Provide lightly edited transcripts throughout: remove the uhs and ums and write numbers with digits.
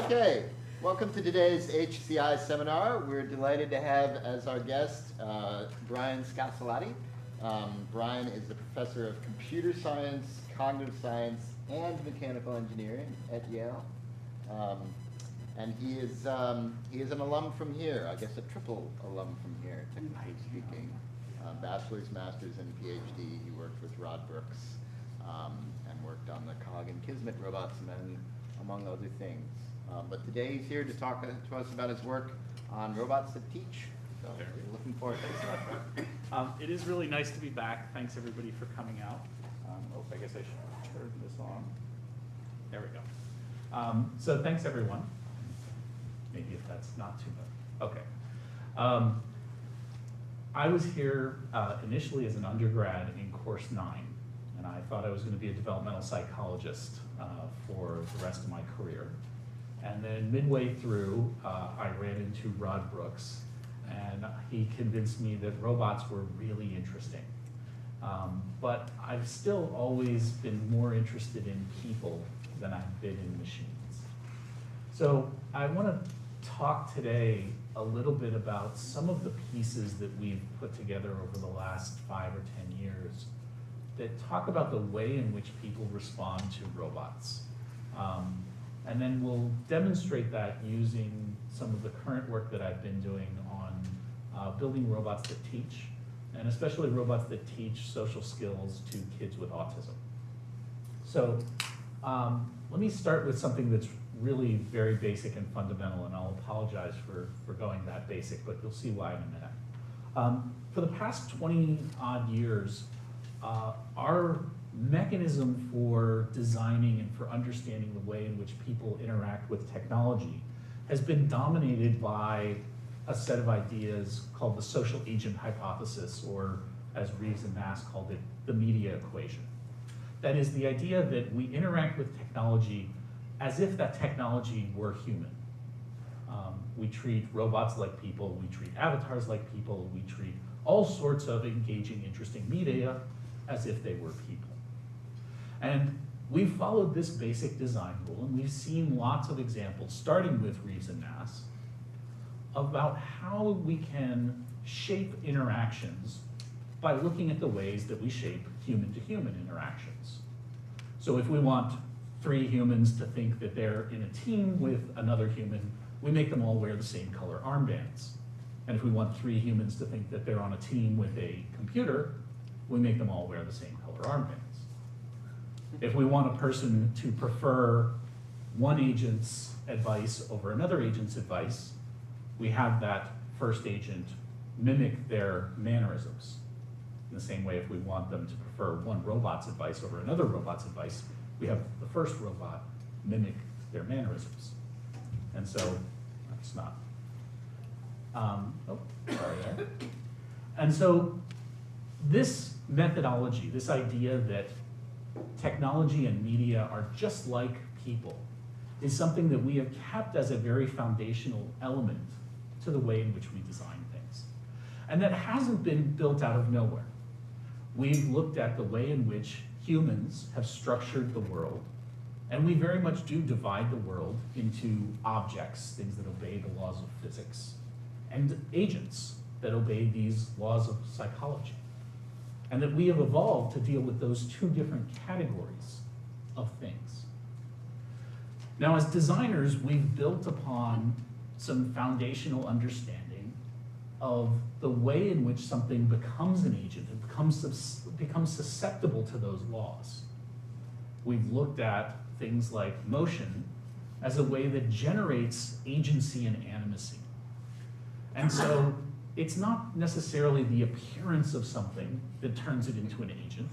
Okay, welcome to today's HCI seminar. We're delighted to have as our guest Brian Scassellati. Brian is the professor of computer science, cognitive science, and mechanical engineering at Yale. And he is an alum from here, I guess a triple alum from here, technically speaking. Bachelor's, master's, and PhD. He worked with Rod Brooks and worked on the Cog and Kismet robots, and among other things. But today he's here to talk to us about his work on robots that teach. So we're looking forward to this. It is really nice to be back. Thanks everybody for coming out. I guess I should turn this on. There we go. So thanks everyone. Maybe if that's not too much. Okay. I was here initially as an undergrad in course 9, and I thought I was going to be a developmental psychologist for the rest of my career. And then midway through, I ran into Rod Brooks, and he convinced me that robots were really interesting. But I've still always been more interested in people than I've been in machines. So I want to talk today a little bit about some of the pieces that we've put together over the last 5 or 10 years that talk about the way in which people respond to robots. And then we'll demonstrate that using some of the current work that I've been doing on building robots that teach, and especially robots that teach social skills to kids with autism. So let me start with something that's really very basic and fundamental, and I'll apologize for going that basic, but you'll see why in a minute. For the past 20-odd years, our mechanism for designing and for understanding the way in which people interact with technology has been dominated by a set of ideas called the social agent hypothesis, or as Reeves and Nass called it, the media equation. That is the idea that we interact with technology as if that technology were human. We treat robots like people, we treat avatars like people, we treat all sorts of engaging, interesting media as if they were people. And we've followed this basic design rule, and we've seen lots of examples, starting with Reeves and Nass, about how we can shape interactions by looking at the ways that we shape human-to-human interactions. So if we want 3 humans to think that they're in a team with another human, we make them all wear the same color armbands. And if we want 3 humans to think that they're on a team with a computer, we make them all wear the same color armbands. If we want a person to prefer one agent's advice over another agent's advice, we have that first agent mimic their mannerisms. In the same way, if we want them to prefer one robot's advice over another robot's advice, we have the first robot mimic their mannerisms. And so, that's not, sorry there. And so, this methodology, this idea that technology and media are just like people, is something that we have kept as a very foundational element to the way in which we design things. And that hasn't been built out of nowhere. We've looked at the way in which humans have structured the world, and we very much do divide the world into objects, things that obey the laws of physics, and agents that obey these laws of psychology. And that we have evolved to deal with those 2 different categories of things. Now, as designers, we've built upon some foundational understanding of the way in which something becomes an agent and becomes susceptible to those laws. We've looked at things like motion as a way that generates agency and animacy. And so it's not necessarily the appearance of something that turns it into an agent.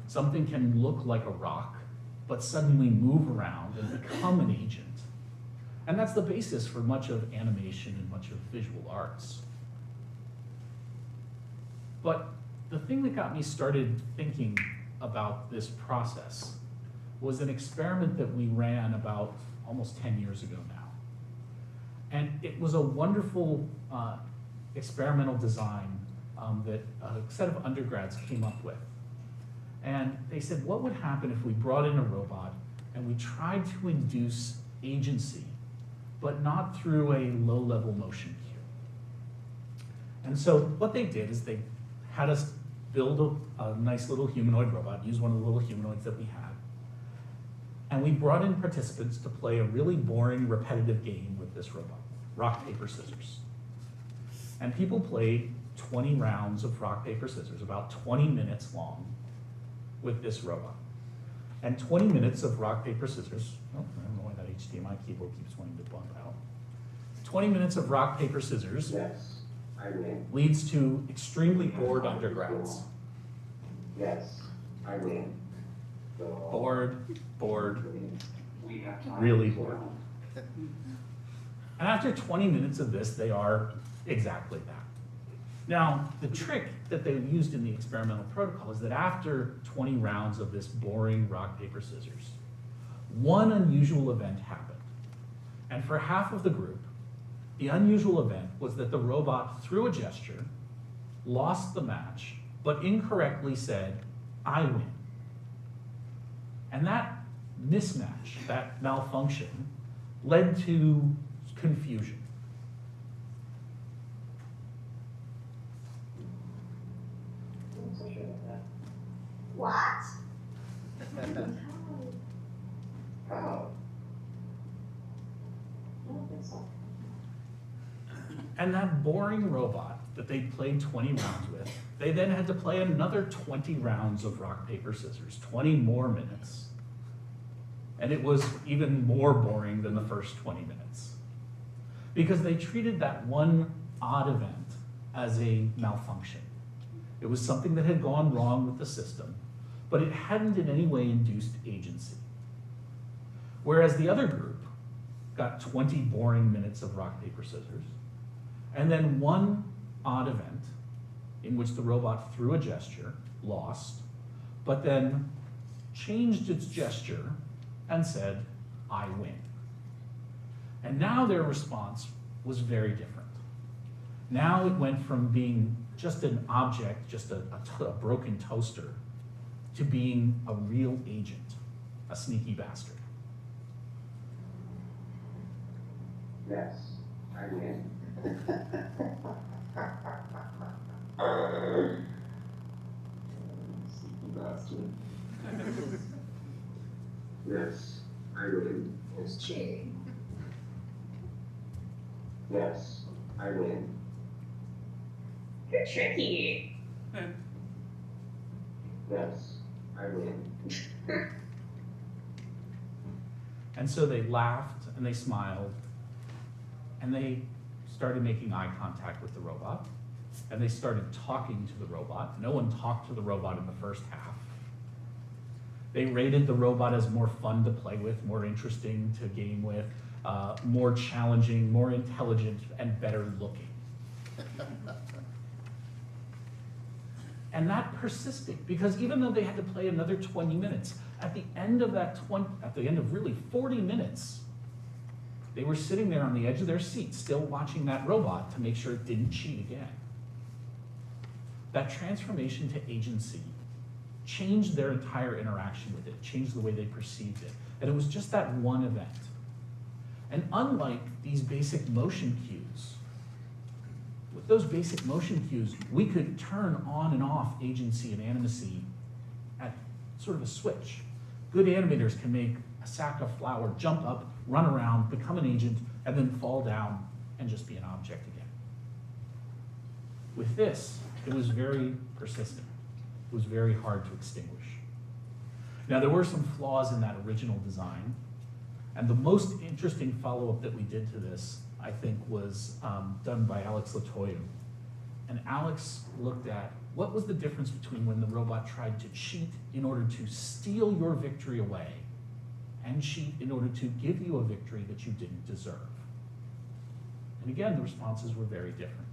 Something can look like a rock, but suddenly move around and become an agent. And that's the basis for much of animation and much of visual arts. But the thing that got me started thinking about this process was an experiment that we ran about almost 10 years ago now. And it was a wonderful experimental design that a set of undergrads came up with. And they said, what would happen if we brought in a robot and we tried to induce agency but not through a low-level motion cue. And so what they did is they had us build a nice little humanoid robot, use one of the little humanoids that we had. And we brought in participants to play a really boring, repetitive game with this robot, rock, paper, scissors. And people played 20 rounds of rock, paper, scissors, about 20 minutes long with this robot. And 20 minutes of rock, paper, scissors, oh, I don't know why that HDMI keyboard keeps wanting to bump out. 20 minutes of rock, paper, scissors Yes, I win. leads to extremely bored undergrads. Yes, I win. Bored, We have time. really bored. And after 20 minutes of this, they are exactly that. Now, the trick that they used in the experimental protocol is that after 20 rounds of this boring rock, paper, scissors, one unusual event happened. And for half of the group, the unusual event was that the robot, through a gesture, lost the match, but incorrectly said, "I win." And that mismatch, that malfunction, led to confusion. What? How? And that boring robot that they played 20 rounds with, they then had to play another 20 rounds of rock, paper, scissors, 20 more minutes. And it was even more boring than the first 20 minutes. Because they treated that one odd event as a malfunction. It was something that had gone wrong with the system, but it hadn't in any way induced agency. Whereas the other group got 20 boring minutes of rock, paper, scissors, and then one odd event in which the robot, through a gesture, lost, but then changed its gesture and said, "I win." And now their response was very different. Now it went from being just an object, just a broken toaster, to being a real agent, a sneaky bastard. Yes, I win. Bastard. Yes, I win. It's cheating. Yes, I win. You're tricky. Yes, I win. And so they laughed and they smiled and they started making eye contact with the robot and they started talking to the robot. No one talked to the robot in the first half. They rated the robot as more fun to play with, more interesting to game with, more challenging, more intelligent, and better looking. And that persisted because even though they had to play another 20 minutes, at the end of really 40 minutes, they were sitting there on the edge of their seat, still watching that robot to make sure it didn't cheat again. That transformation to agency changed their entire interaction with it, changed the way they perceived it. And it was just that one event. And unlike these basic motion cues, with those basic motion cues, we could turn on and off agency and animacy at sort of a switch. Good animators can make a sack of flour jump up, run around, become an agent, and then fall down and just be an object again. With this, it was very persistent. It was very hard to extinguish. Now, there were some flaws in that original design, and the most interesting follow-up that we did to this, I think, was done by Alex Latoya. And Alex looked at what was the difference between when the robot tried to cheat in order to steal your victory away and cheat in order to give you a victory that you didn't deserve. And again, the responses were very different.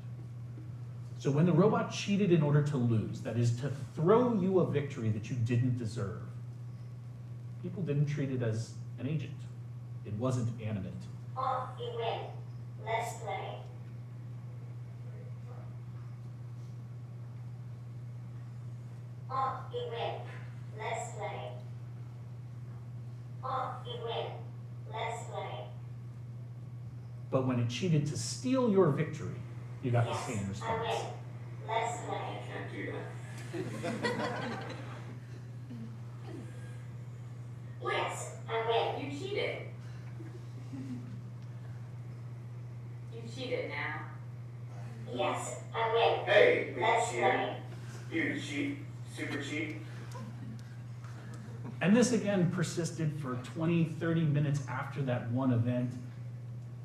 So when the robot cheated in order to lose, that is to throw you a victory that you didn't deserve, people didn't treat it as an agent. It wasn't animate. Oh, you win. Let's play. Oh, you win. Let's play. Oh, you win. Let's play. But when it cheated to steal your victory, you got the Yes, same I response. win. Let's play. Can't do that. Yes, I win. You cheated. You cheated now. Yes, I win. Hey, Let's big play. cheater. You cheat, super cheat. And this again persisted for 20, 30 minutes after that one event.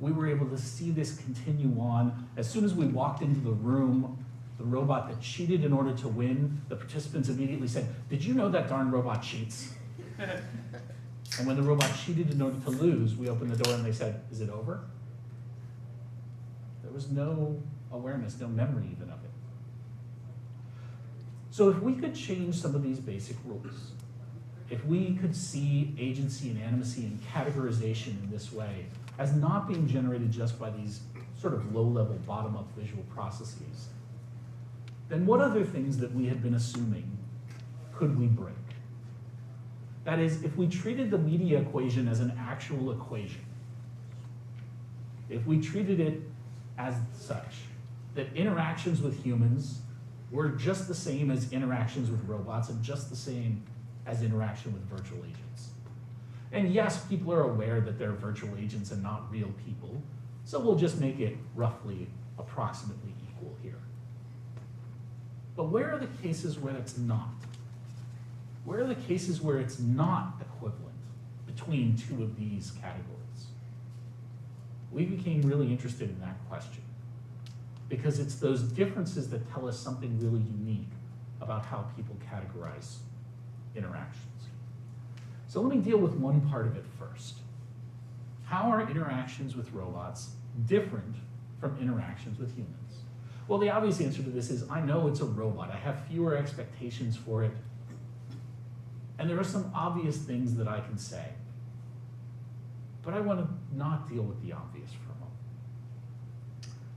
We were able to see this continue on. As soon as we walked into the room, the robot that cheated in order to win, the participants immediately said, "Did you know that darn robot cheats?" And when the robot cheated in order to lose, we opened the door and they said, "Is it over?" There was no awareness, no memory even of it. So if we could change some of these basic rules, if we could see agency and animacy and categorization in this way as not being generated just by these sort of low-level, bottom-up visual processes, then what other things that we had been assuming could we break? That is, if we treated the media equation as an actual equation, if we treated it as such, that interactions with humans were just the same as interactions with robots and just the same as interaction with virtual agents. And yes, people are aware that they're virtual agents and not real people, so we'll just make it roughly, approximately equal here. But where are the cases where it's not? Where are the cases where it's not equivalent between two of these categories? We became really interested in that question because it's those differences that tell us something really unique about how people categorize interactions. So let me deal with one part of it first. How are interactions with robots different from interactions with humans? Well, the obvious answer to this is I know it's a robot. I have fewer expectations for it. And there are some obvious things that I can say. But I want to not deal with the obvious for a moment.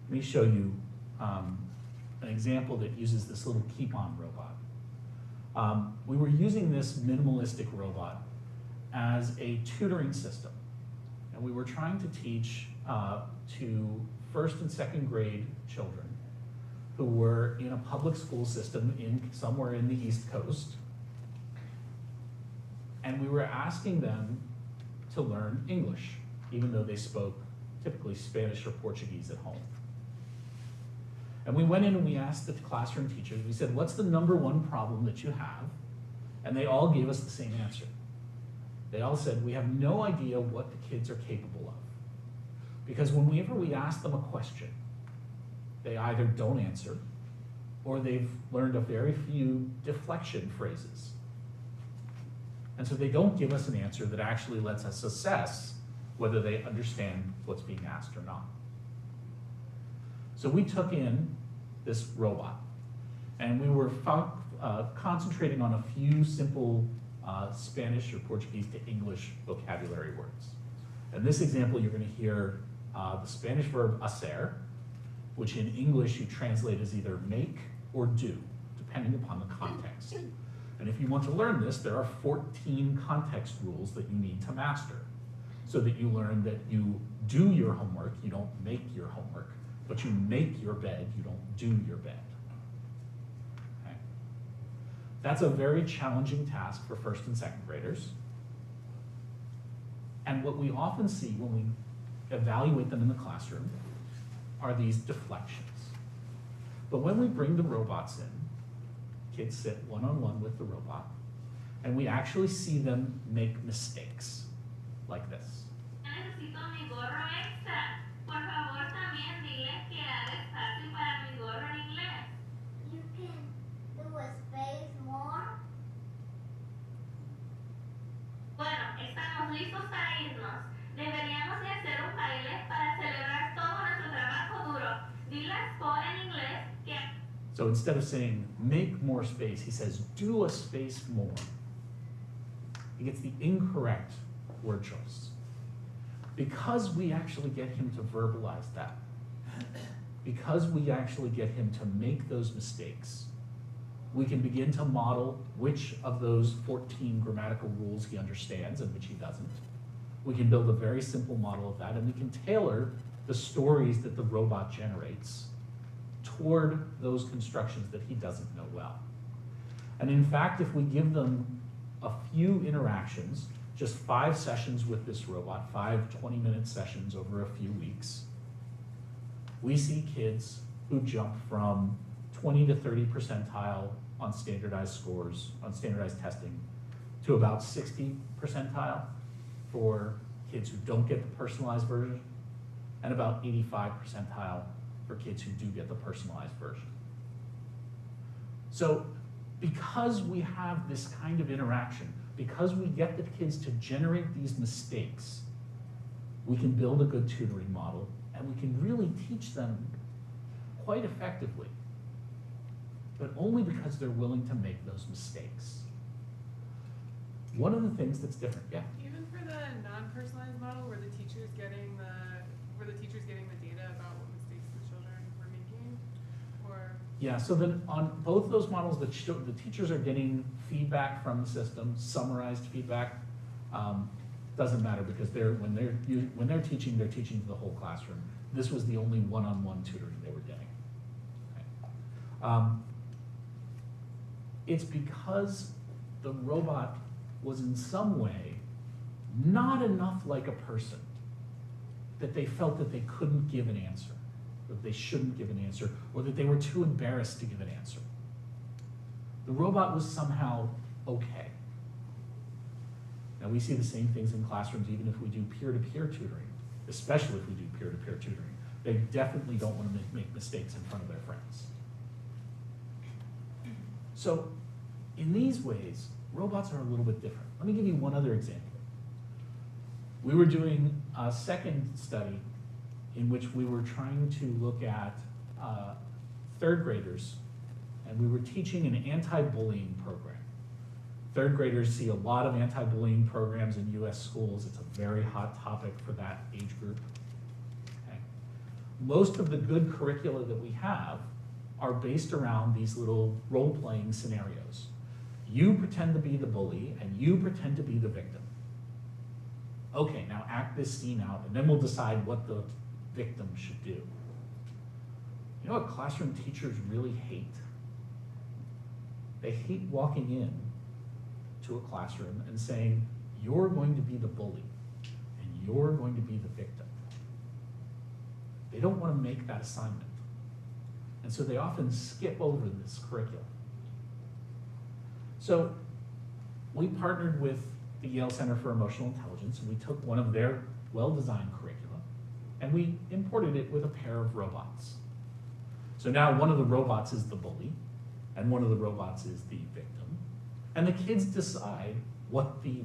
Let me show you an example that uses this little keep-on robot. We were using this minimalistic robot as a tutoring system. And we were trying to teach to first and second grade children who were in a public school system somewhere in the East Coast. And we were asking them to learn English, even though they spoke typically Spanish or Portuguese at home. And we went in and we asked the classroom teachers, we said, what's the #1 problem that you have? And they all gave us the same answer. They all said, we have no idea what the kids are capable of. Because whenever we ask them a question, they either don't answer, or they've learned a very few deflection phrases. And so they don't give us an answer that actually lets us assess whether they understand what's being asked or not. So we took in this robot, and we were concentrating on a few simple Spanish or Portuguese to English vocabulary words. In this example, you're going to hear the Spanish verb hacer, which in English you translate as either make or do, depending upon the context. And if you want to learn this, there are 14 context rules that you need to master, so that you learn that you do your homework, you don't make your homework, but you make your bed, you don't do your bed. Okay. That's a very challenging task for first and second graders. And what we often see when we evaluate them in the classroom are these deflections. But when we bring the robots in, kids sit one-on-one with the robot, and we actually see them make mistakes like this. Necesito mi gorro extra. Por favor, también dile que haga espacio para mi gorro en inglés. You can do a space more. Bueno, estamos listos para irnos. Deberíamos de hacer un baile para celebrar todo nuestro trabajo duro. Dile a Spot en inglés que... So instead of saying, make more space, he says, do a space more. He gets the incorrect word choice. Because we actually get him to verbalize that, because we actually get him to make those mistakes, we can begin to model which of those 14 grammatical rules he understands and which he doesn't. We can build a very simple model of that, and we can tailor the stories that the robot generates toward those constructions that he doesn't know well. And in fact, if we give them a few interactions, just 5 sessions with this robot, 5 20-minute sessions over a few weeks, we see kids who jump from 20 to 30 percentile on standardized scores, on standardized testing, to about 60 percentile for kids who don't get the personalized version, and about 85 percentile for kids who do get the personalized version. So because we have this kind of interaction, because we get the kids to generate these mistakes, we can build a good tutoring model, and we can really teach them quite effectively, but only because they're willing to make those mistakes. One of the things that's different, yeah? Even for the non-personalized model, where the teacher's getting the data about what mistakes the children were making, or? Yeah, So then on both those models, the teachers are getting feedback from the system, summarized feedback. Doesn't matter, because when they're teaching to the whole classroom. This was the only one-on-one tutoring they were getting. Okay. It's because the robot was in some way not enough like a person that they felt that they couldn't give an answer, that they shouldn't give an answer, or that they were too embarrassed to give an answer. The robot was somehow okay. Now, we see the same things in classrooms even if we do peer-to-peer tutoring, especially if we do peer-to-peer tutoring. They definitely don't want to make mistakes in front of their friends. So in these ways, robots are a little bit different. Let me give you one other example. We were doing a second study in which we were trying to look at 3rd graders, and we were teaching an anti-bullying program. 3rd graders see a lot of anti-bullying programs in US schools. It's a very hot topic for that age group. Okay. Most of the good curricula that we have are based around these little role-playing scenarios. You pretend to be the bully, and you pretend to be the victim. Okay, now act this scene out, and then we'll decide what the victim should do. You know what classroom teachers really hate? They hate walking in to a classroom and saying, you're going to be the bully, and you're going to be the victim. They don't want to make that assignment. And so they often skip over this curriculum. So we partnered with the Yale Center for Emotional Intelligence, and we took one of their well-designed curricula, and we imported it with a pair of robots. So now one of the robots is the bully, and one of the robots is the victim, and the kids decide what the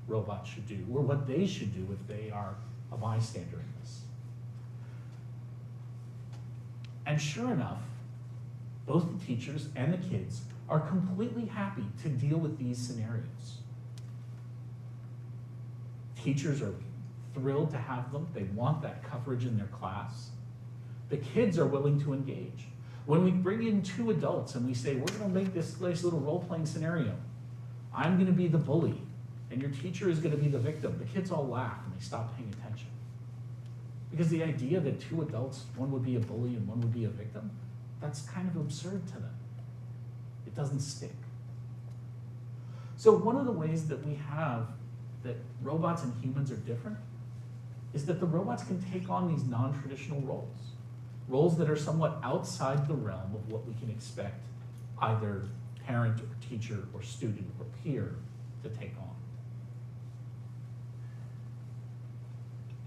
robot should do, or what they should do if they are a bystander in this. And sure enough, both the teachers and the kids are completely happy to deal with these scenarios. Teachers are thrilled to have them. They want that coverage in their class. The kids are willing to engage. When we bring in 2 adults and we say, we're gonna make this nice little role-playing scenario. I'm gonna be the bully, and your teacher is gonna be the victim. The kids all laugh and they stop paying attention. Because the idea that 2 adults, one would be a bully and one would be a victim, that's kind of absurd to them. It doesn't stick. So one of the ways that we have that robots and humans are different is that the robots can take on these non-traditional roles. Roles that are somewhat outside the realm of what we can expect either parent or teacher or student or peer to take on.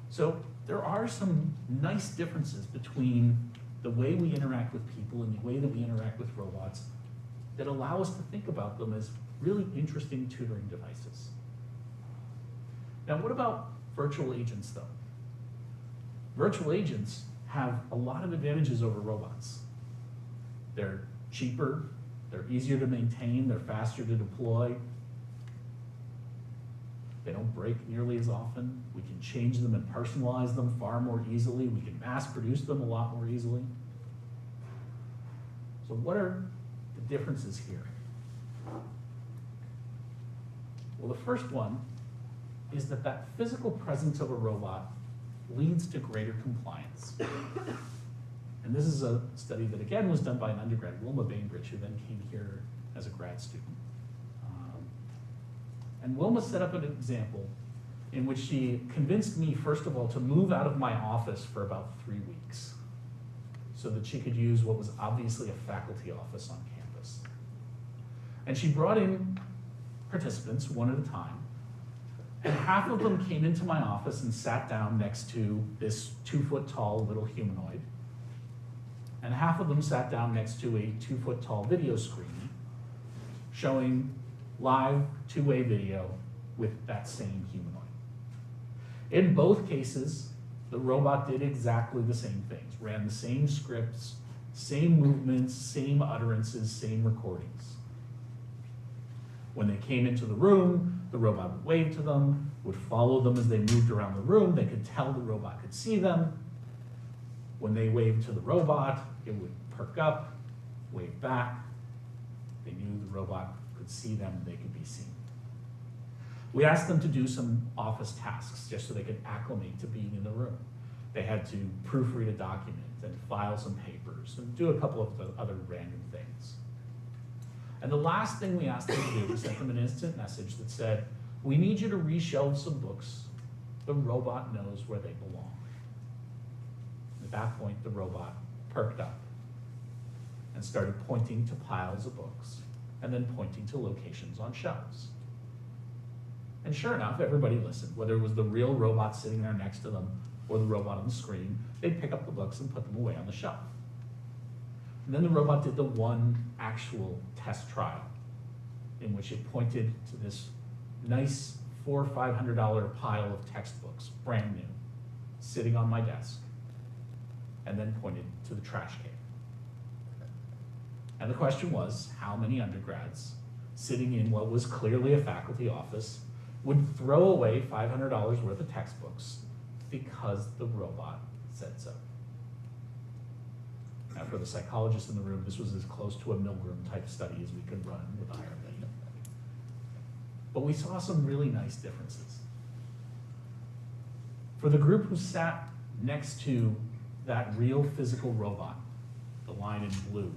So there are some nice differences between the way we interact with people and the way that we interact with robots that allow us to think about them as really interesting tutoring devices. Now, what about virtual agents, though? Virtual agents have a lot of advantages over robots. They're cheaper, they're easier to maintain, they're faster to deploy. They don't break nearly as often. We can change them and personalize them far more easily. We can mass produce them a lot more easily. So what are the differences here? Well, the first one is that physical presence of a robot leads to greater compliance. And this is a study that again was done by an undergrad, Wilma Bainbridge, who then came here as a grad student. And Wilma set up an example in which she convinced me, first of all, to move out of my office for about 3 weeks so that she could use what was obviously a faculty office on campus. And she brought in participants one at a time, and half of them came into my office and sat down next to this 2-foot-tall little humanoid, and half of them sat down next to a 2-foot-tall video screen showing live 2-way video with that same humanoid. In both cases, the robot did exactly the same things, ran the same scripts, same movements, same utterances, same recordings. When they came into the room, the robot would wave to them, would follow them as they moved around the room. They could tell the robot could see them. When they waved to the robot, it would perk up, wave back. They knew the robot could see them, they could be seen. We asked them to do some office tasks just so they could acclimate to being in the room. They had to proofread a document and file some papers and do a couple of the other random things. And the last thing we asked them to do was send them an instant message that said, we need you to reshelve some books. The robot knows where they belong. At that point, the robot perked up and started pointing to piles of books and then pointing to locations on shelves. And sure enough, everybody listened. Whether it was the real robot sitting there next to them or the robot on the screen, they'd pick up the books and put them away on the shelf. And then the robot did the one actual test trial in which it pointed to this nice $400 or $500 pile of textbooks, brand new, sitting on my desk, and then pointed to the trash can. And the question was, how many undergrads sitting in what was clearly a faculty office would throw away $500 worth of textbooks because the robot said so? Now, for the psychologists in the room, this was as close to a Milgram type study as we could run with irony. But we saw some really nice differences. For the group who sat next to that real physical robot, the line in blue,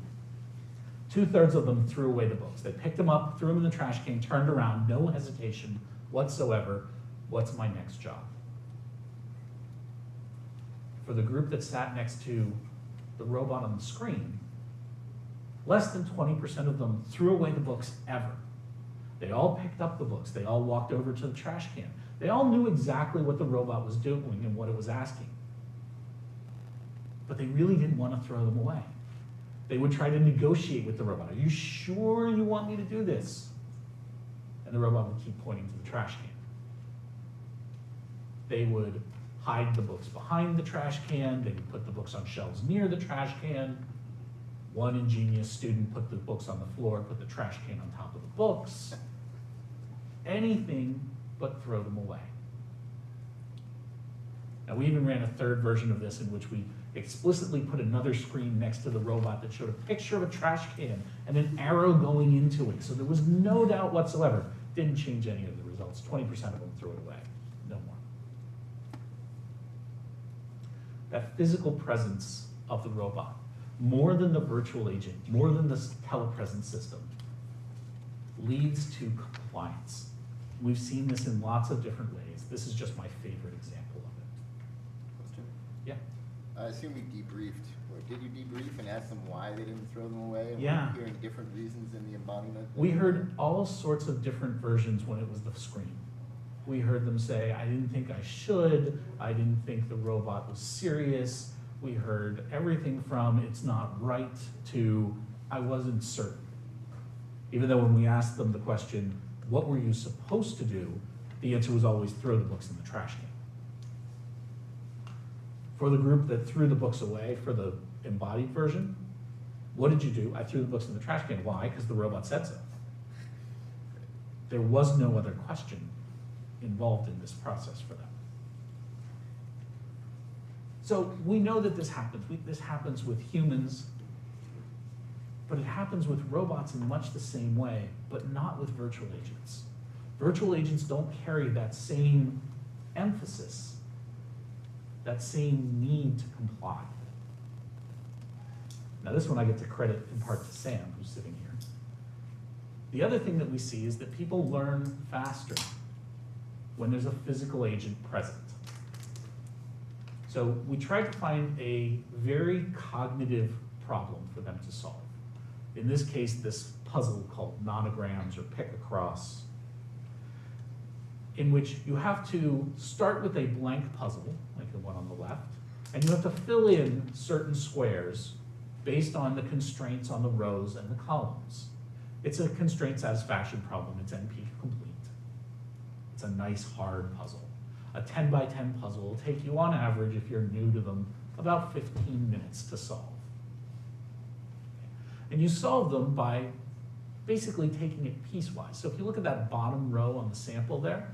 2/3 of them threw away the books. They picked them up, threw them in the trash can, turned around, no hesitation whatsoever. What's my next job? For the group that sat next to the robot on the screen, less than 20% of them threw away the books ever. They all picked up the books. They all walked over to the trash can. They all knew exactly what the robot was doing and what it was asking. But they really didn't want to throw them away. They would try to negotiate with the robot. Are you sure you want me to do this? And the robot would keep pointing to the trash can. They would hide the books behind the trash can. They would put the books on shelves near the trash can. One ingenious student put the books on the floor, put the trash can on top of the books. Anything but throw them away. Now, we even ran a third version of this in which we explicitly put another screen next to the robot that showed a picture of a trash can and an arrow going into it. So there was no doubt whatsoever. Didn't change any of the results. 20% of them threw it away. No more. That physical presence of the robot, more than the virtual agent, more than the telepresence system, leads to compliance. We've seen this in lots of different ways. This is just my favorite example of it. Question? Yeah. I assume we debriefed, or did you debrief and ask them why they didn't throw them away? And Yeah. were you hearing different reasons in the embodiment? We heard all sorts of different versions when it was the screen. We heard them say, I didn't think I should. I didn't think the robot was serious. We heard everything from it's not right to I wasn't certain. Even though when we asked them the question, what were you supposed to do? The answer was always throw the books in the trash can. For the group that threw the books away for the embodied version, what did you do? I threw the books in the trash can. Why? Because the robot said so. There was no other question involved in this process for them. So we know that this happens. This happens with humans, but it happens with robots in much the same way, but not with virtual agents. Virtual agents don't carry that same emphasis that same need to comply. Now this one I get to credit in part to Sam, who's sitting here. The other thing that we see is that people learn faster when there's a physical agent present. So we tried to find a very cognitive problem for them to solve. In this case, this puzzle called nonograms or pick a cross, in which you have to start with a blank puzzle, like the one on the left, and you have to fill in certain squares based on the constraints on the rows and the columns. It's a constraint satisfaction problem. It's NP complete. It's a nice hard puzzle. A 10 by 10 puzzle will take you on average, if you're new to them, about 15 minutes to solve. And you solve them by basically taking it piecewise. So if you look at that bottom row on the sample there,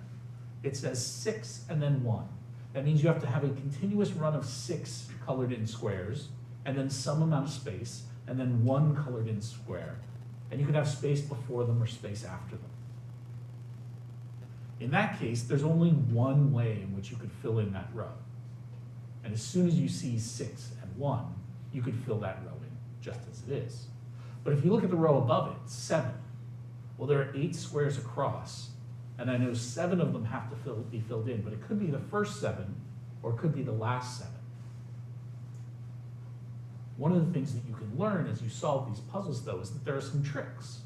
it says 6 and then 1. That means you have to have a continuous run of 6 colored in squares, and then some amount of space, and then 1 colored in square. And you could have space before them or space after them. In that case, there's only one way in which you could fill in that row. And as soon as you see 6 and 1, you could fill that row in just as it is. But if you look at the row above it, 7, well, there are 8 squares across, and I know 7 of them have to be filled in, but it could be the first 7, or it could be the last 7. One of the things that you can learn as you solve these puzzles, though, is that there are some tricks.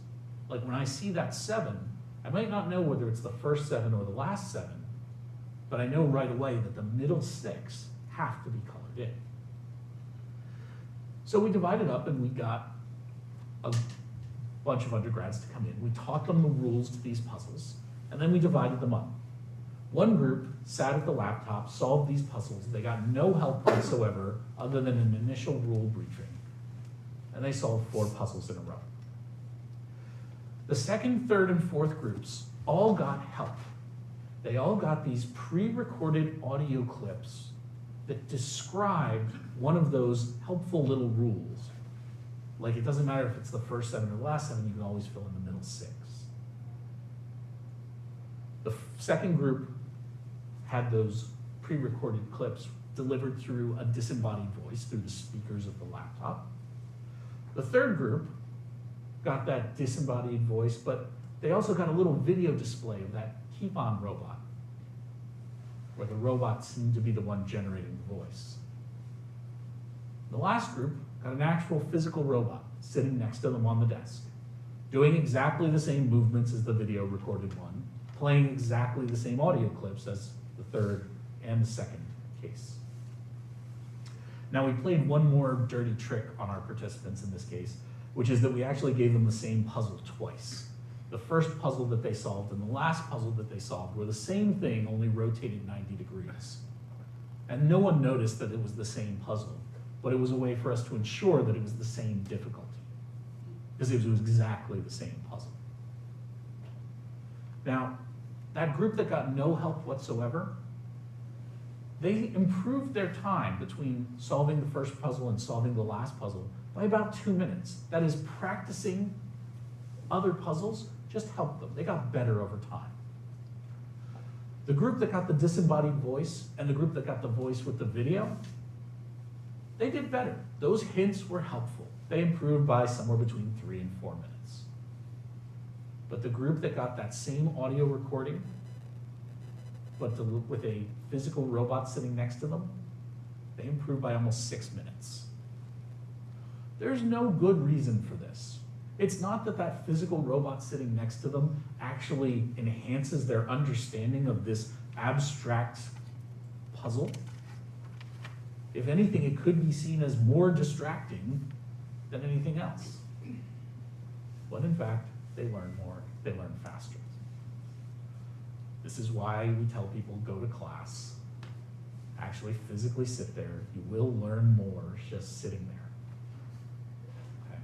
Like when I see that 7, I might not know whether it's the first 7 or the last 7, but I know right away that the middle 6 have to be colored in. So we divided up and we got a bunch of undergrads to come in. We taught them the rules to these puzzles, and then we divided them up. One group sat at the laptop, solved these puzzles. They got no help whatsoever other than an initial rule briefing. And they solved 4 puzzles in a row. The second, third, and fourth groups all got help. They all got these pre-recorded audio clips that described one of those helpful little rules. Like it doesn't matter if it's the first 7 or the last 7, you can always fill in the middle 6. The second group had those pre-recorded clips delivered through a disembodied voice through the speakers of the laptop. The third group got that disembodied voice, but they also got a little video display of that keep-on robot, where the robot seemed to be the one generating the voice. The last group got an actual physical robot sitting next to them on the desk, doing exactly the same movements as the video recorded one, playing exactly the same audio clips as the third and the second case. Now we played one more dirty trick on our participants in this case, which is that we actually gave them the same puzzle twice. The first puzzle that they solved and the last puzzle that they solved were the same thing, only rotated 90 degrees. And no one noticed that it was the same puzzle, but it was a way for us to ensure that it was the same difficulty, because it was exactly the same puzzle. Now, that group that got no help whatsoever, they improved their time between solving the first puzzle and solving the last puzzle by about 2 minutes. That is, practicing other puzzles just helped them. They got better over time. The group that got the disembodied voice and the group that got the voice with the video, they did better. Those hints were helpful. They improved by somewhere between 3 and 4 minutes. But the group that got that same audio recording, but with a physical robot sitting next to them, they improved by almost 6 minutes. There's no good reason for this. It's not that that physical robot sitting next to them actually enhances their understanding of this abstract puzzle. If anything, it could be seen as more distracting than anything else. But in fact, they learn more, they learn faster. This is why we tell people go to class, actually physically sit there. You will learn more just sitting there. Okay?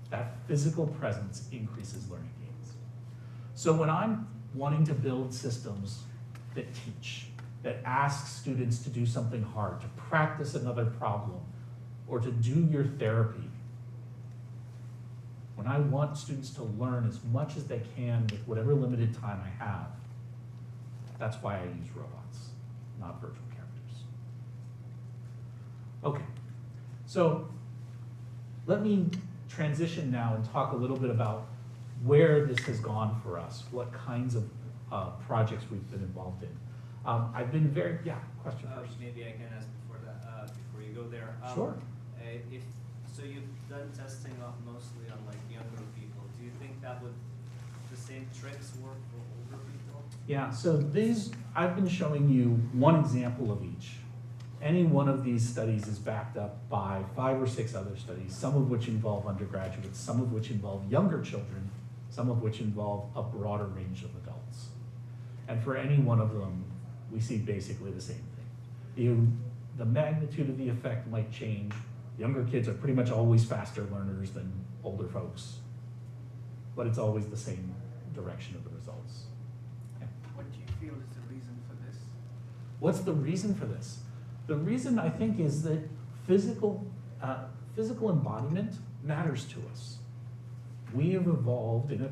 That physical presence increases learning gains. So when I'm wanting to build systems that teach, that ask students to do something hard, to practice another problem, or to do your therapy, when I want students to learn as much as they can with whatever limited time I have, that's why I use robots, not not virtual characters. Okay, so let me transition now and talk a little bit about where this has gone for us, what kinds of projects we've been involved in. I've been question first. Maybe I can ask before that, before you go there. Sure. If so, you've done testing mostly on like younger people. Do you think that would the same tricks work for older people? Yeah, so these, I've been showing you one example of each. Any one of these studies is backed up by 5 or 6 other studies, some of which involve undergraduates, some of which involve younger children, some of which involve a broader range of adults. And for any one of them, we see basically the same thing. The magnitude of the effect might change. Younger kids are pretty much always faster learners than older folks, but it's always the same direction of the results. Yeah. What do you feel is the reason for this? What's the reason for this? The reason, I think, is that physical embodiment matters to us. We have evolved in a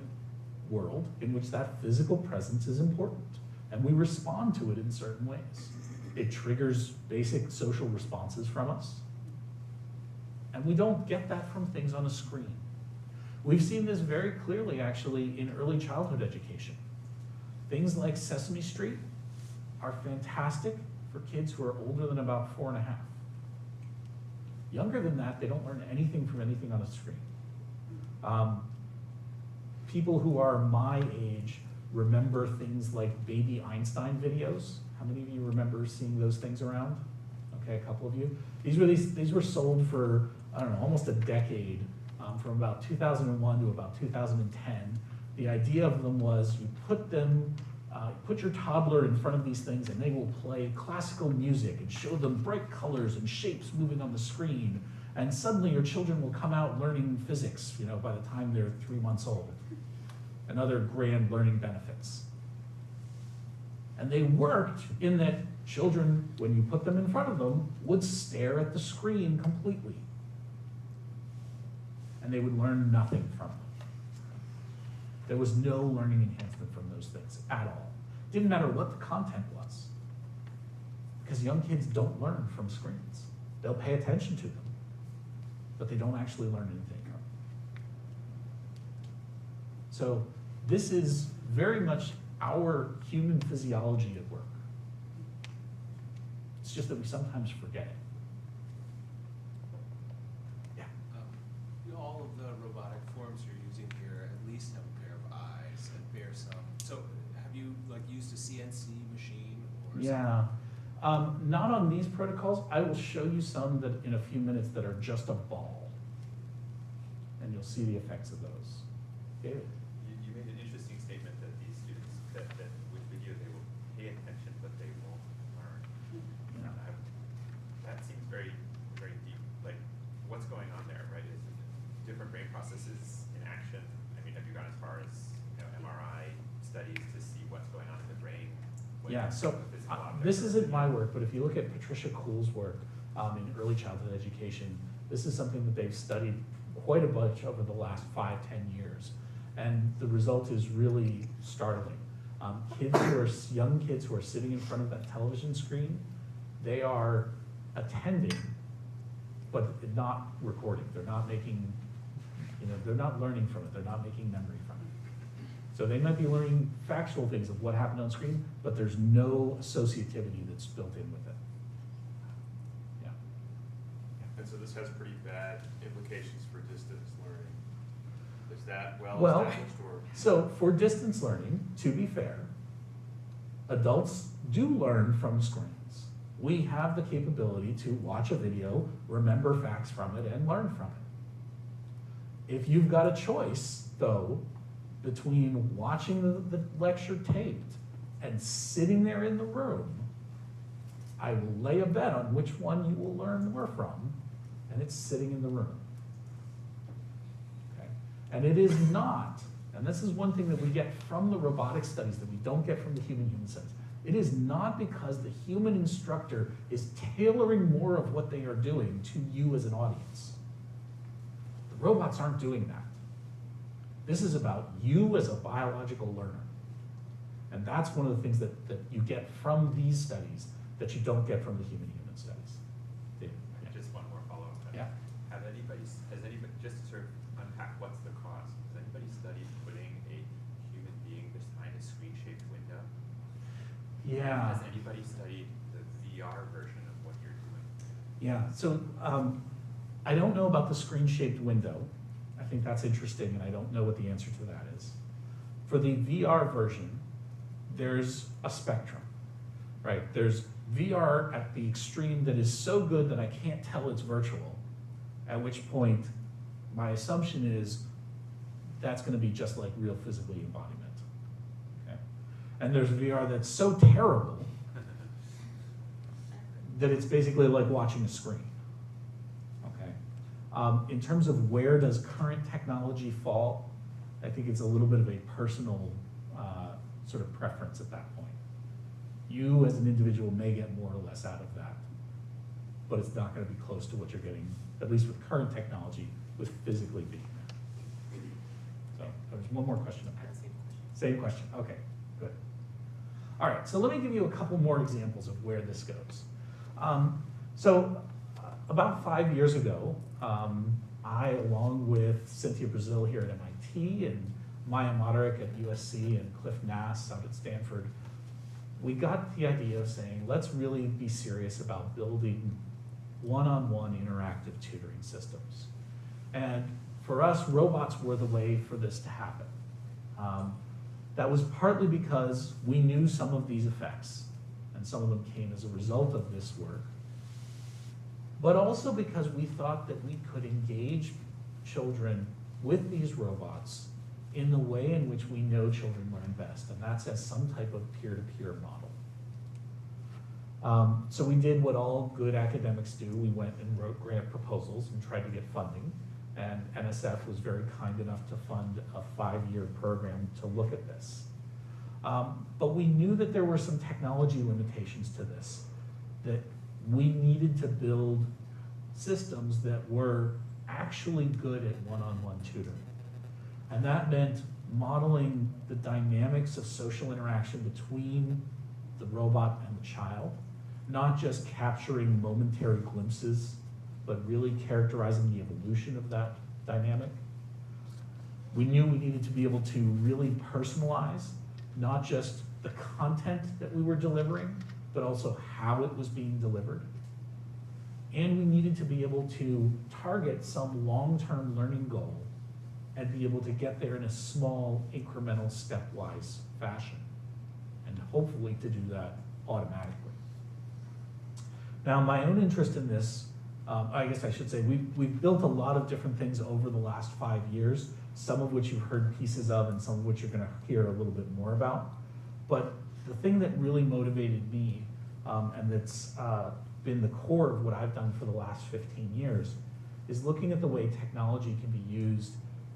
world in which that physical presence is important, and we respond to it in certain ways. It triggers basic social responses from us, and we don't get that from things on a screen. We've seen this very clearly, actually, in early childhood education. Things like Sesame Street are fantastic for kids who are older than about 4 and a half. Younger than that, they don't learn anything from anything on a screen. People who are my age remember things like Baby Einstein videos. How many of you remember seeing those things around? Okay, a couple of you. These were sold for, I don't know, almost a decade, from about 2001 to about 2010. The idea of them was you put your toddler in front of these things and they will play classical music and show them bright colors and shapes moving on the screen. And suddenly your children will come out learning physics, by the time they're 3 months old, and other grand learning benefits. And they worked in that children, when you put them in front of them, would stare at the screen completely. And they would learn nothing from them. There was no learning enhancement from those things at all. Didn't matter what the content was, because young kids don't learn from screens. They'll pay attention to them, but they don't actually learn anything from them. So this is very much our human physiology at work. It's just that we sometimes forget it. All of the robotic forms you're using here at least have a pair of eyes and bear some. So have you used a CNC machine or Yeah, not on these protocols. I will show you some that in a few minutes that are just a ball, and you'll see the effects of those. David? You made an interesting statement that these students, that with video they will pay attention, but they won't learn. Yeah. That seems very, very deep. Like, what's going on there, right? Is it different brain processes in action? I mean, have you gone as far as MRI studies to see what's going on in the brain? Yeah, so this isn't my work, but if you look at Patricia Kuhl's work in early childhood education, this is something that they've studied quite a bunch over the last 5-10 years. And the result is really startling. Young kids who are sitting in front of that television screen, they are attending, but not recording. They're not making, they're not learning from it. They're not making memory from it. So they might be learning factual things of what happened on screen, but there's no associativity that's built in with it. Yeah. And so this has pretty bad implications for distance learning. Is that well established or? So for distance learning, to be fair, adults do learn from screens. We have the capability to watch a video, remember facts from it, and learn from it. If you've got a choice, though, between watching the lecture taped and sitting there in the room, I will lay a bet on which one you will learn more from, and it's sitting in the room. Okay? And it is not, and this is one thing that we get from the robotic studies that we don't get from the human studies. It is not because the human instructor is tailoring more of what they are doing to you as an audience. The robots aren't doing that. This is about you as a biological learner. And that's one of the things that you get from these studies that you don't get from the human-human studies. Yeah. Just one more follow-up. Yeah. Has anybody, just to sort of unpack what's the cost, has anybody studied putting a human being behind a screen-shaped window? Yeah. Has anybody studied the VR version of what you're doing? Yeah, so I don't know about the screen-shaped window. I think that's interesting, and I don't know what the answer to that is. For the VR version, there's a spectrum, right? There's VR at the extreme that is so good that I can't tell it's virtual, at which point my assumption is that's going to be just like real physical embodiment. Okay? And there's VR that's so terrible that it's basically like watching a screen. Okay. In terms of where does current technology fall, I think it's a little bit of a personal sort of preference at that point. You as an individual may get more or less out of that, but it's not going to be close to what you're getting, at least with current technology, with physically being there. So there's one more question up here. Same question, okay, good. All right, so let me give you a couple more examples of where this goes. About 5 years ago, I, along with Cynthia Brazil here at MIT and Maya Moderick at USC and Cliff Nass out at Stanford, we got the idea of saying, let's really be serious about building one-on-one interactive tutoring systems. And for us, robots were the way for this to happen. That was partly because we knew some of these effects, and some of them came as a result of this work, but also because we thought that we could engage children with these robots in the way in which we know children learn best, and that's as some type of peer-to-peer model. So we did what all good academics do. We went and wrote grant proposals and tried to get funding, and NSF was very kind enough to fund a 5-year program to look at this. But we knew that there were some technology limitations to this, that we needed to build systems that were actually good at one-on-one tutoring. And that meant modeling the dynamics of social interaction between the robot and the child, not just capturing momentary glimpses, but really characterizing the evolution of that dynamic. We knew we needed to be able to really personalize, not just the content that we were delivering, but also how it was being delivered. And we needed to be able to target some long-term learning goal and be able to get there in a small, incremental, stepwise fashion, and hopefully to do that automatically. Now, my own interest in this, I guess I should say, we've built a lot of different things over the last 5 years, some of which you've heard pieces of and some of which you're going to hear a little bit more about. But the thing that really motivated me, and that's been the core of what I've done for the last 15 years, is looking at the way technology can be used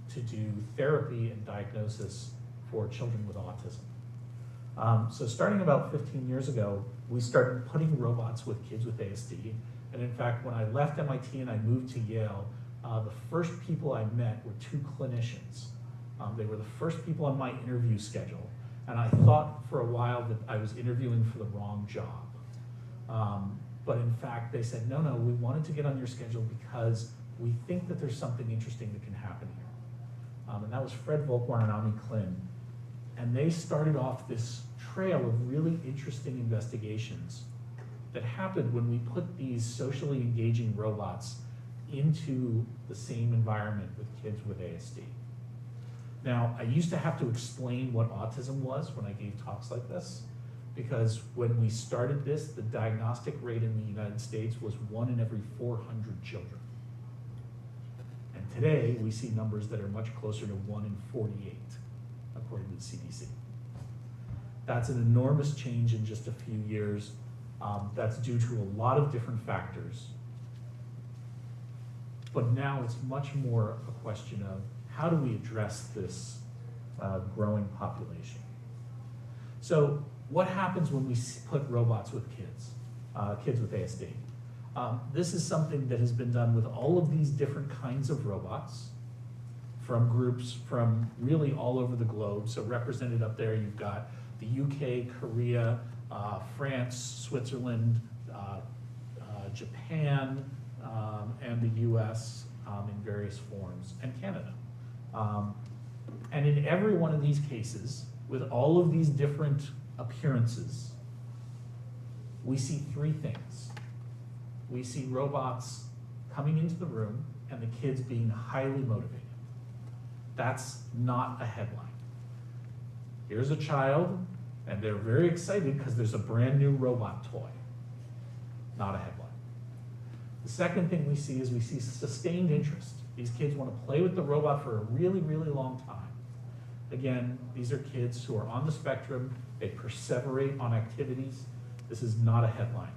to do therapy and diagnosis for children with autism. So starting about 15 years ago, we started putting robots with kids with ASD. And in fact, when I left MIT and I moved to Yale, the first people I met were 2 clinicians. They were the first people on my interview schedule. And I thought for a while that I was interviewing for the wrong job. But in fact, they said, no, we wanted to get on your schedule because we think that there's something interesting that can happen here. And that was Fred Volkwar and Ami Klin. And they started off this trail of really interesting investigations that happened when we put these socially engaging robots into the same environment with kids with ASD. Now, I used to have to explain what autism was when I gave talks like this, because when we started this, the diagnostic rate in the United States was 1 in every 400 children. And today, we see numbers that are much closer to 1 in 48, according to the CDC. That's an enormous change in just a few years. That's due to a lot of different factors. But now it's much more a question of how do we address this growing population? So what happens when we put robots with kids, kids with ASD? This is something that has been done with all of these different kinds of robots from groups from really all over the globe. So represented up there, you've got the UK, Korea, France, Switzerland, Japan, and the US in various forms, and Canada. And in every one of these cases, with all of these different appearances, we see three things. We see robots coming into the room and the kids being highly motivated. That's not a headline. Here's a child, and they're very excited because there's a brand new robot toy. Not a headline. The second thing we see is we see sustained interest. These kids want to play with the robot for a really, really long time. Again, these are kids who are on the spectrum. They perseverate on activities. This is not a headline.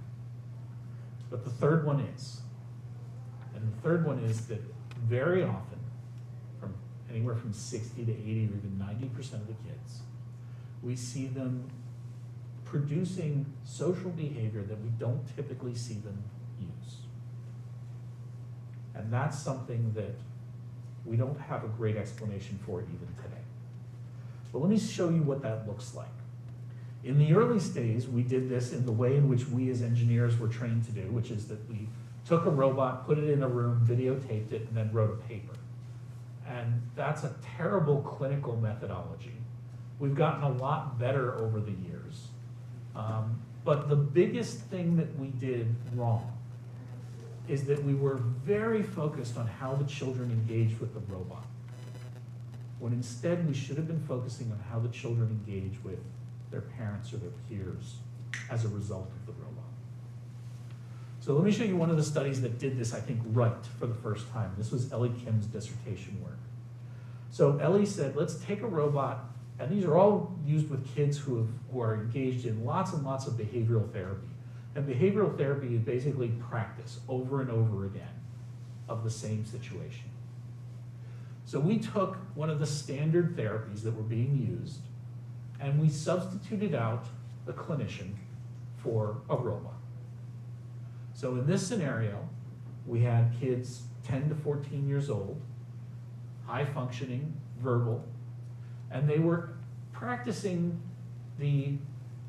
But the third one is. And the third one is that very often, from anywhere from 60 to 80 or even 90% of the kids, we see them producing social behavior that we don't typically see them use. And that's something that we don't have a great explanation for even today. But let me show you what that looks like. In the early days, we did this in the way in which we as engineers were trained to do, which is that we took a robot, put it in a room, videotaped it, and then wrote a paper. And that's a terrible clinical methodology. We've gotten a lot better over the years. But the biggest thing that we did wrong is that we were very focused on how the children engaged with the robot, when instead we should have been focusing on how the children engage with their parents or their peers as a result of the robot. So let me show you one of the studies that did this, I think, right for the first time. This was Ellie Kim's dissertation work. So Ellie said, let's take a robot, and these are all used with kids who are engaged in lots and lots of behavioral therapy. And behavioral therapy is basically practice over and over again of the same situation. So we took one of the standard therapies that were being used, and we substituted out a clinician for a robot. So in this scenario, we had kids 10 to 14 years old, high functioning, verbal, and they were practicing the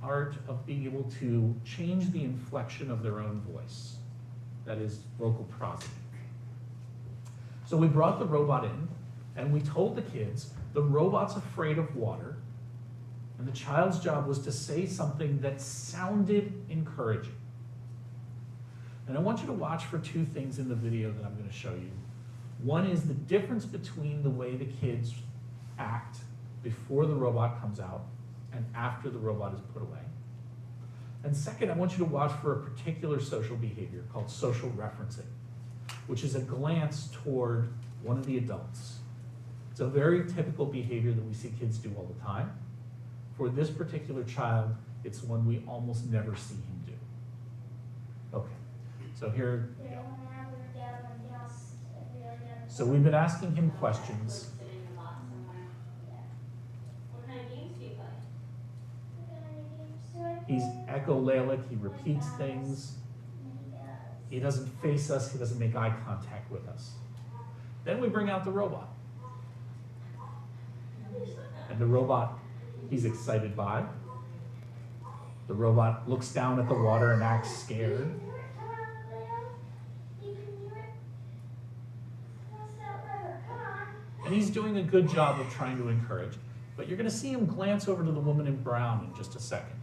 art of being able to change the inflection of their own voice. That is vocal prosody. So we brought the robot in, and we told the kids, the robot's afraid of water, and the child's job was to say something that sounded encouraging. And I want you to watch for two things in the video that I'm going to show you. One is the difference between the way the kids act before the robot comes out and after the robot is put away. And second, I want you to watch for a particular social behavior called social referencing, which is a glance toward one of the adults. It's a very typical behavior that we see kids do all the time. For this particular child, it's one we almost never see him do. Okay, so here we go. So we've been asking him questions. What kind of games do you play? He's echolalic, he repeats things. He doesn't face us, he doesn't make eye contact with us. Then we bring out the robot. And the robot, he's excited by. The robot looks down at the water and acts scared. And he's doing a good job of trying to encourage. But you're going to see him glance over to the woman in brown in just a second.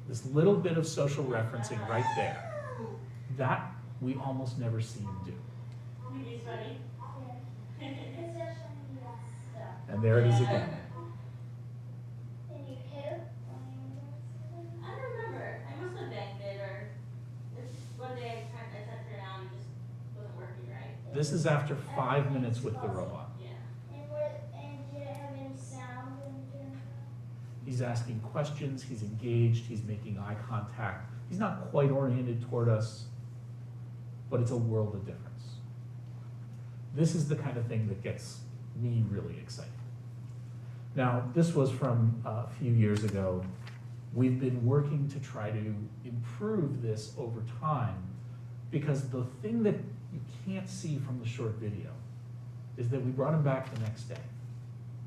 This little bit of social referencing right there. That we almost never see him do. And there it is again. I don't remember. I must have banked it, or one day I touched it out and it just wasn't working right. This is after 5 minutes with the robot. Yeah. And did it have any sound when you did it? He's asking questions, he's engaged, he's making eye contact. He's not quite oriented toward us, but it's a world of difference. This is the kind of thing that gets me really excited. Now, this was from a few years ago. We've been working to try to improve this over time, because the thing that you can't see from the short video is that we brought him back the next day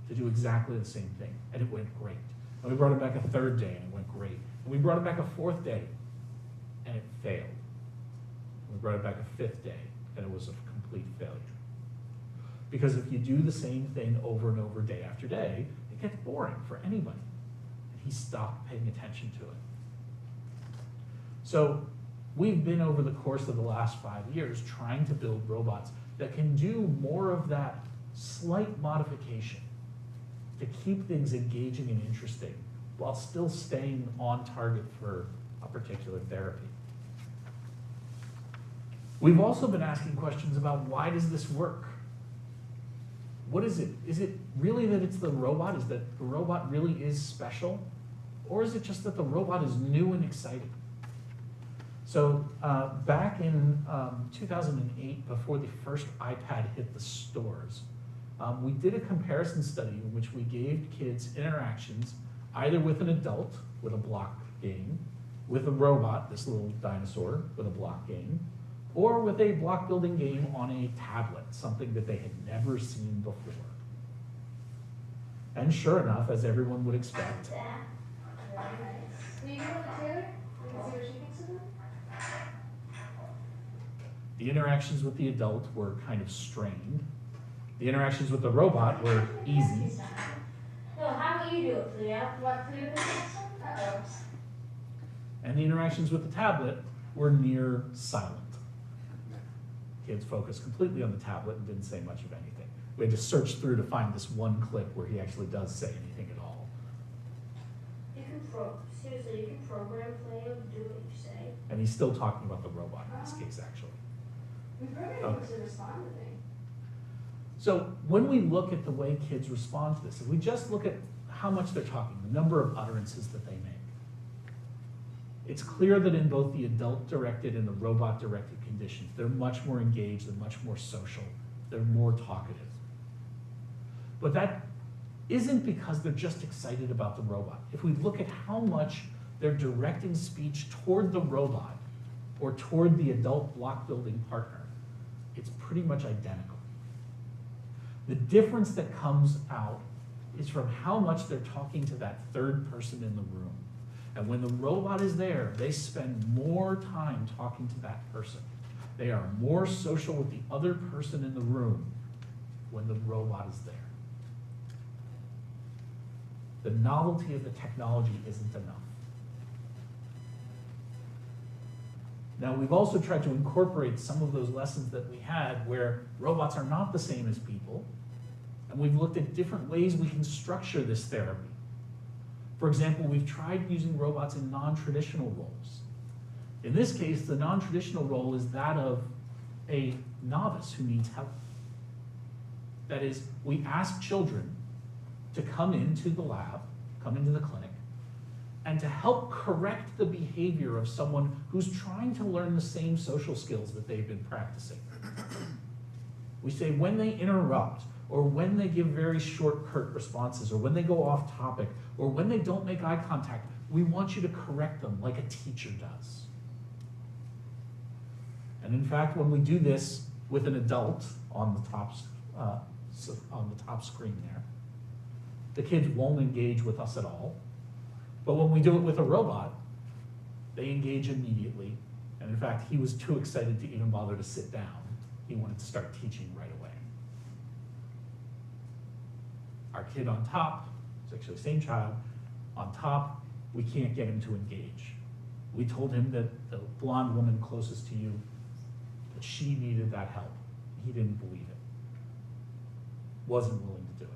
to do exactly the same thing, and it went great. And we brought him back a third day, and it went great. And we brought it back a fourth day, and it failed. We brought it back a fifth day, and it was a complete failure. Because if you do the same thing over and over, day after day, it gets boring for anybody. And he stopped paying attention to it. So we've been, over the course of the last 5 years, trying to build robots that can do more of that slight modification to keep things engaging and interesting while still staying on target for a particular therapy. We've also been asking questions about, why does this work? What is it? Is it really that it's the robot? Is that the robot really is special? Or is it just that the robot is new and exciting? So back in 2008, before the first iPad hit the stores, we did a comparison study in which we gave kids interactions either with an adult with a block game, with a robot, this little dinosaur with a block game, or with a block building game on a tablet, something that they had never seen before. And sure enough, as everyone would expect, Will you go with Taylor? We can see what she thinks of them. the interactions with the adult were kind of strained. The interactions with the robot were easy. No, how about you do it, Pluto? Want Pluto to do this one? Uh-oh. And the interactions with the tablet were near silent. Kids focused completely on the tablet and didn't say much of anything. We had to search through to find this one clip where he actually does say anything at all. You can seriously, you can program Play-Doh to do what you say. And he's still talking about the robot in this case, actually. We program Okay. it to respond to things. So when we look at the way kids respond to this, if we just look at how much they're talking, the number of utterances that they make, it's clear that in both the adult-directed and the robot-directed conditions, they're much more engaged, they're much more social, they're more talkative. But that isn't because they're just excited about the robot. If we look at how much they're directing speech toward the robot or toward the adult block-building partner, it's pretty much identical. The difference that comes out is from how much they're talking to that third person in the room. And when the robot is there, they spend more time talking to that person. They are more social with the other person in the room when the robot is there. The novelty of the technology isn't enough. Now, we've also tried to incorporate some of those lessons that we had where robots are not the same as people, and we've looked at different ways we can structure this therapy. For example, we've tried using robots in non-traditional roles. In this case, the non-traditional role is that of a novice who needs help. That is, we ask children to come into the lab, come into the clinic, and to help correct the behavior of someone who's trying to learn the same social skills that they've been practicing. We say when they interrupt, or when they give very short, curt responses, or when they go off topic, or when they don't make eye contact, we want you to correct them like a teacher does. And in fact, when we do this with an adult on the top screen there, the kids won't engage with us at all. But when we do it with a robot, they engage immediately. And in fact, he was too excited to even bother to sit down. He wanted to start teaching right away. Our kid on top, it's actually the same child, on top, we can't get him to engage. We told him that the blonde woman closest to you, that she needed that help. He didn't believe it. Wasn't willing to do it.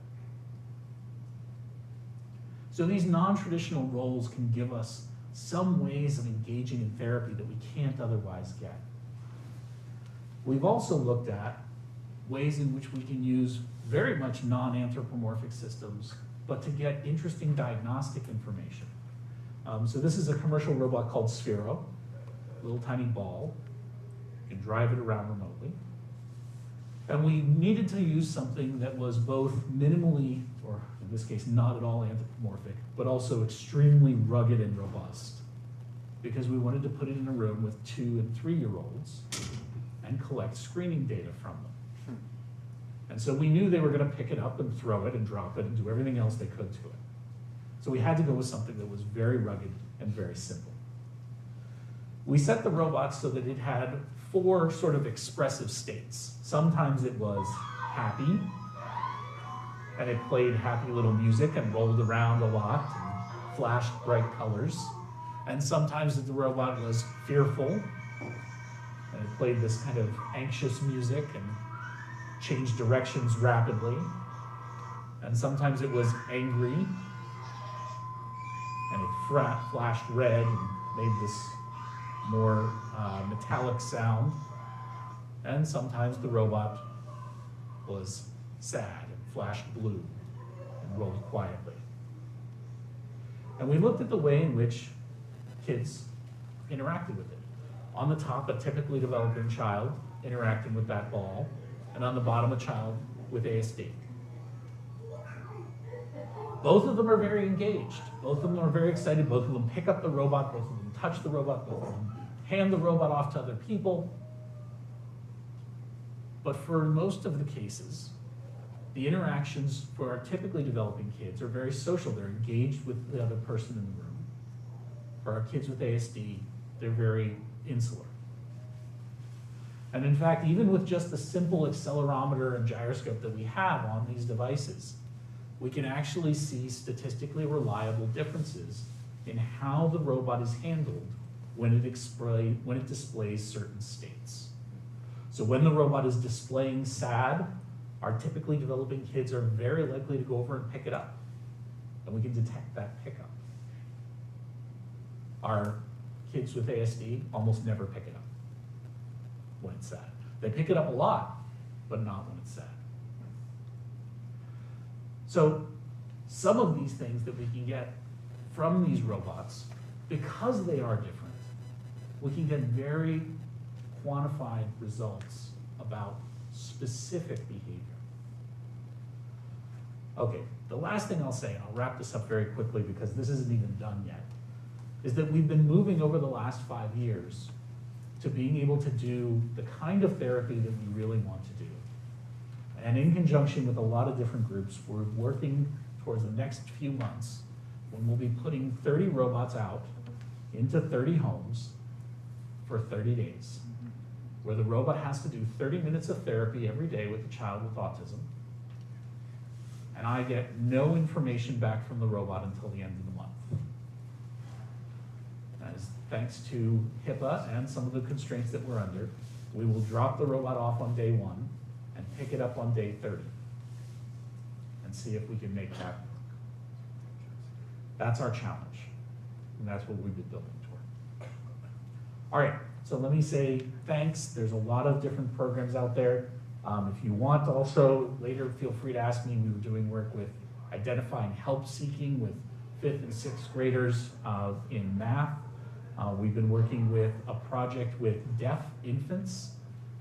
So these non-traditional roles can give us some ways of engaging in therapy that we can't otherwise get. We've also looked at ways in which we can use very much non-anthropomorphic systems, but to get interesting diagnostic information. So this is a commercial robot called Sphero, a little tiny ball. You can drive it around remotely. And we needed to use something that was both minimally, or in this case, not at all anthropomorphic, but also extremely rugged and robust, because we wanted to put it in a room with 2- and 3-year-olds and collect screening data from them. And so we knew they were going to pick it up and throw it and drop it and do everything else they could to it. So we had to go with something that was very rugged and very simple. We set the robot so that it had 4 sort of expressive states. Sometimes it was happy, and it played happy little music and rolled around a lot and flashed bright colors. And sometimes the robot was fearful, and it played this kind of anxious music and changed directions rapidly. And sometimes it was angry, and it flashed red and made this more metallic sound. And sometimes the robot was sad and flashed blue and rolled quietly. And we looked at the way in which kids interacted with it. On the top, a typically developing child interacting with that ball, and on the bottom, a child with ASD. Both of them are very engaged. Both of them are very excited. Both of them pick up the robot. Both of them touch the robot. Both of them hand the robot off to other people. But for most of the cases, the interactions for our typically developing kids are very social. They're engaged with the other person in the room. For our kids with ASD, they're very insular. And in fact, even with just the simple accelerometer and gyroscope that we have on these devices, we can actually see statistically reliable differences in how the robot is handled when it displays certain states. So when the robot is displaying sad, our typically developing kids are very likely to go over and pick it up, and we can detect that pickup. Our kids with ASD almost never pick it up when it's sad. They pick it up a lot, but not when it's sad. So some of these things that we can get from these robots, because they are different, we can get very quantified results about specific behavior. Okay, the last thing I'll say, and I'll wrap this up very quickly because this isn't even done yet, is that we've been moving over the last 5 years to being able to do the kind of therapy that we really want to do. And in conjunction with a lot of different groups, we're working towards the next few months when we'll be putting 30 robots out into 30 homes for 30 days, where the robot has to do 30 minutes of therapy every day with a child with autism. And I get no information back from the robot until the end of the month. As thanks to HIPAA and some of the constraints that we're under, we will drop the robot off on day 1 and pick it up on day 30 and see if we can make that work. That's our challenge, and that's what we've been building toward. All right, so let me say thanks. There's a lot of different programs out there. If you want also, later feel free to ask me. We were doing work with identifying help seeking with 5th and 6th graders in math. We've been working with a project with deaf infants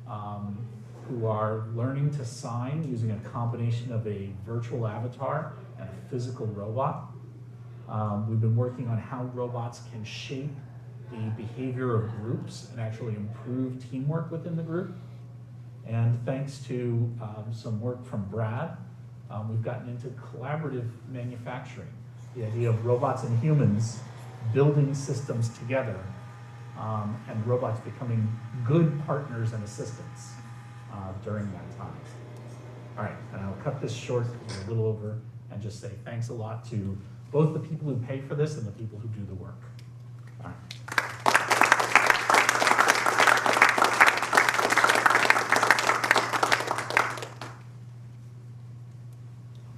who are learning to sign using a combination of a virtual avatar and a physical robot. We've been working on how robots can shape the behavior of groups and actually improve teamwork within the group. And thanks to some work from Brad, we've gotten into collaborative manufacturing, the idea of robots and humans building systems together, and robots becoming good partners and assistants during that time. All right, and I'll cut this short because we're a little over, and just say thanks a lot to both the people who pay for this and the people who do the work. All right.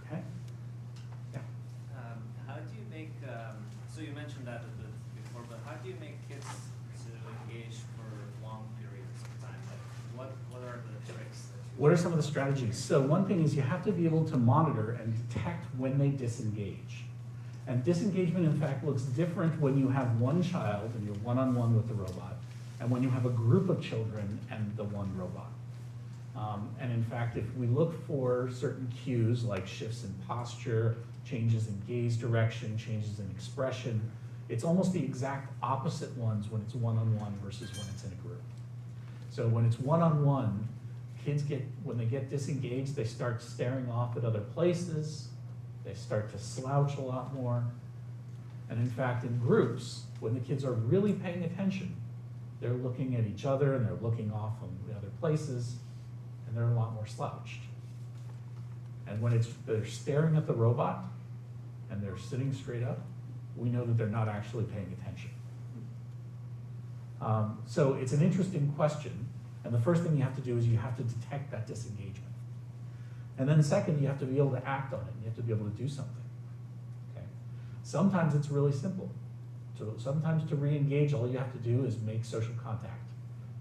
Okay. Yeah. How do you make, so you mentioned that a bit before, but how do you make kids to engage for long periods of time? Like, what are the tricks? What are some of the strategies? So one thing is you have to be able to monitor and detect when they disengage. And disengagement, in fact, looks different when you have one child and you're one-on-one with the robot, and when you have a group of children and the one robot. And in fact, if we look for certain cues like shifts in posture, changes in gaze direction, changes in expression, it's almost the exact opposite ones when it's one-on-one versus when it's in a group. So when it's one-on-one, kids when they get disengaged, they start staring off at other places. They start to slouch a lot more. And in fact, in groups, when the kids are really paying attention, they're looking at each other and they're looking off on the other places, and they're a lot more slouched. And when they're staring at the robot and they're sitting straight up, we know that they're not actually paying attention. So it's an interesting question, and the first thing you have to do is you have to detect that disengagement. And then second, you have to be able to act on it. You have to be able to do something. Okay? Sometimes it's really simple. So sometimes to re-engage, all you have to do is make social contact.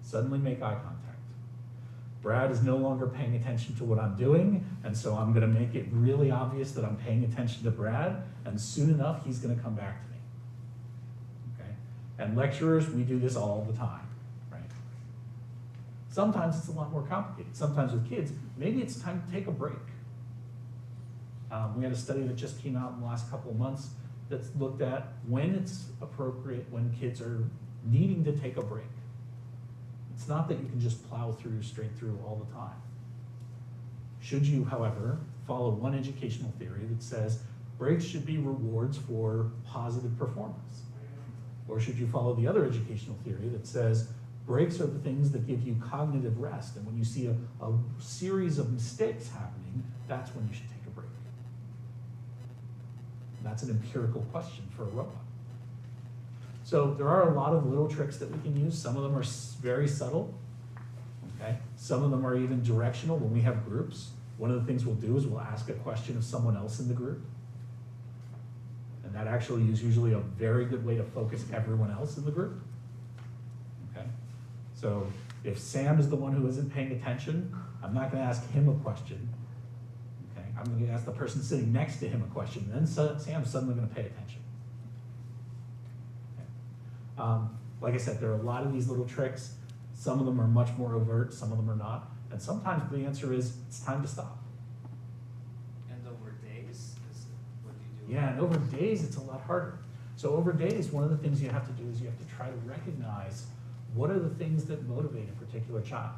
Suddenly make eye contact. Brad is no longer paying attention to what I'm doing, and so I'm gonna make it really obvious that I'm paying attention to Brad, and soon enough, he's gonna come back to me. Okay? And lecturers, we do this all the time, right? Sometimes it's a lot more complicated. Sometimes with kids, maybe it's time to take a break. We had a study that just came out in the last couple of months that's looked at when it's appropriate when kids are needing to take a break. It's not that you can just plow through straight through all the time. Should you, however, follow one educational theory that says breaks should be rewards for positive performance? Or should you follow the other educational theory that says breaks are the things that give you cognitive rest, and when you see a series of mistakes happening, that's when you should take a break? That's an empirical question for a robot. So there are a lot of little tricks that we can use. Some of them are very subtle, okay? Some of them are even directional. When we have groups, one of the things we'll do is we'll ask a question of someone else in the group. And that actually is usually a very good way to focus everyone else in the group, okay? So if Sam is the one who isn't paying attention, I'm not gonna ask him a question, okay? I'm gonna ask the person sitting next to him a question, and then Sam's suddenly gonna pay attention. Like I said, there are a lot of these little tricks. Some of them are much more overt, some of them are not. And sometimes the answer is, it's time to stop. And over days, what do you do? Yeah, and over days, it's a lot harder. So over days, one of the things you have to do is you have to try to recognize what are the things that motivate a particular child.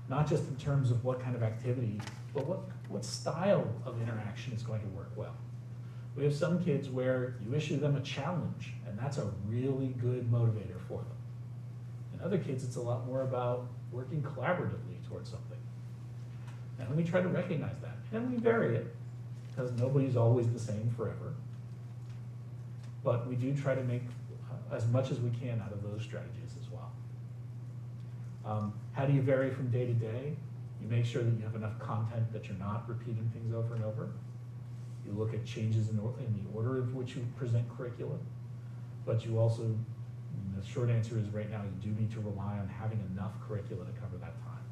Not just in terms of what kind of activity, but what style of interaction is going to work well. We have some kids where you issue them a challenge, and that's a really good motivator for them. In other kids, it's a lot more about working collaboratively towards something. And we try to recognize that. And we vary it, because nobody's always the same forever. But we do try to make as much as we can out of those strategies as well. How do you vary from day to day? You make sure that you have enough content that you're not repeating things over and over. You look at changes in the order of which you present curricula, but you also, the short answer is right now you do need to rely on having enough curricula to cover that time.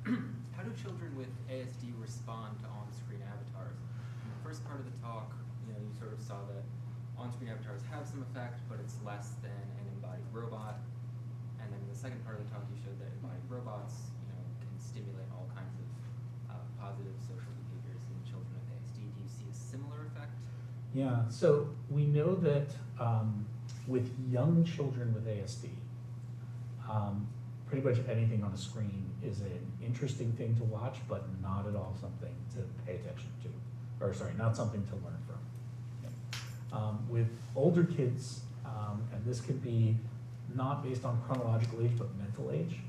Okay. How do children with ASD respond to on-screen avatars? In the first part of the talk, you sort of saw that on-screen avatars have some effect, but it's less than an embodied robot. And then in the second part of the talk, you showed that embodied robots stimulate all kinds of positive social behaviors in children with ASD. Do you see a similar effect? Yeah, so we know that with young children with ASD, pretty much anything on the screen is an interesting thing to watch, but not at all something to pay attention to, or sorry, not something to learn from. Okay. With older kids, and this could be not based on chronological age, but mental age,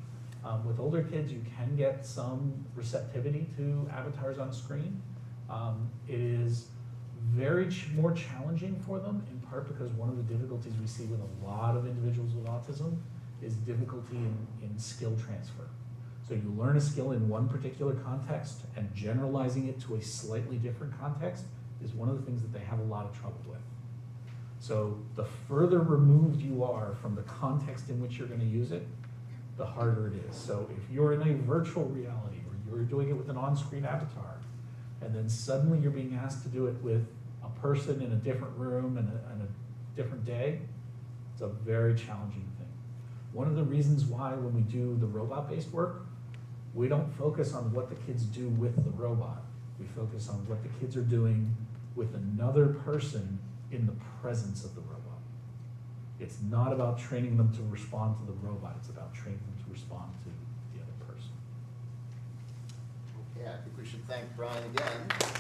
with older kids, you can get some receptivity to avatars on screen. It is very more challenging for them, in part because one of the difficulties we see with a lot of individuals with autism is difficulty in skill transfer. So you learn a skill in one particular context, and generalizing it to a slightly different context is one of the things that they have a lot of trouble with. So the further removed you are from the context in which you're going to use it, the harder it is. So if you're in a virtual reality, or you're doing it with an on-screen avatar, and then suddenly you're being asked to do it with a person in a different room and a different day, it's a very challenging thing. One of the reasons why when we do the robot-based work, we don't focus on what the kids do with the robot. We focus on what the kids are doing with another person in the presence of the robot. It's not about training them to respond to the robot, it's about training them to respond to the other person. Okay, Yeah, I think we should thank Brian again.